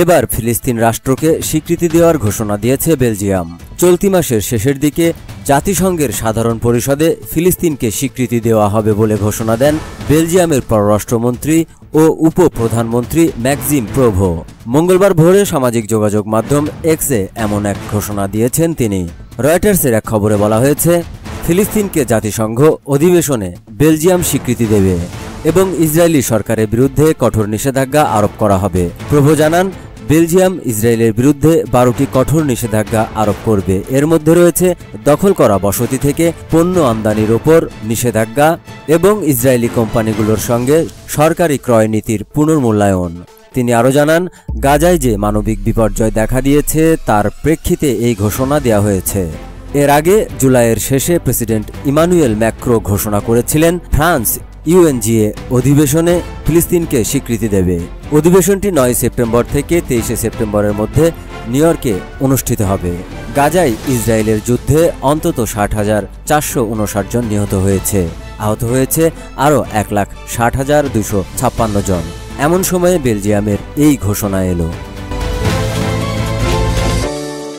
এবার ফিলিস্তিন রাষ্ট্রকে স্বীকৃতি দেওয়ার ঘোষণা দিয়েছে বেলজিয়াম। চলতি মাসের শেষের দিকে জাতিসংঘের সাধারণ পরিষদে ফিলিস্তিনকে স্বীকৃতি দেওয়া হবে বলে ঘোষণা দেন বেলজিয়ামের পররাষ্ট্রমন্ত্রী ও উপপ্রধানমন্ত্রী ম্যাক্সিম প্রভো। মঙ্গলবার ভোরে সামাজিক যোগাযোগ মাধ্যম এক্সে এমন এক ঘোষণা দিয়েছেন তিনি। রয়টার্সের এক খবরে বলা হয়েছে, ফিলিস্তিনকে জাতিসংঘ অধিবেশনে বেলজিয়াম স্বীকৃতি দেবে এবং ইসরায়েলি সরকারের বিরুদ্ধে কঠোর নিষেধাজ্ঞা আরোপ করা হবে। প্রভো জানান, বেলজিয়াম ইসরায়েলের বিরুদ্ধে 12টি কঠোর নিষেধাজ্ঞা আরোপ করবে। এর মধ্যে রয়েছে দখল করা বসতি থেকে পণ্য আমদানির ওপর নিষেধাজ্ঞা এবং ইসরায়েলি কোম্পানিগুলোর সঙ্গে সরকারি ক্রয় নীতির পুনর্মূল্যায়ন। তিনি আরও জানান, গাজায় যে মানবিক বিপর্যয় দেখা দিয়েছে তার প্রেক্ষিতে এই ঘোষণা দেওয়া হয়েছে। এর আগে জুলাইয়ের শেষে প্রেসিডেন্ট ইমানুয়েল ম্যাক্রো ঘোষণা করেছিলেন ফ্রান্স ইউএনজিএ অধিবেশনে ফিলিস্তিনকে স্বীকৃতি দেবে। অধিবেশনটি 9 সেপ্টেম্বর থেকে 23 সেপ্টেম্বরের মধ্যে নিউ ইয়র্কে অনুষ্ঠিত হবে। গাজায় ইসরায়েলের যুদ্ধে অন্তত 60,459 জন নিহত হয়েছে। আহত হয়েছে আরও 1,60,256 জন। এমন সময়ে বেলজিয়ামের এই ঘোষণা এলো।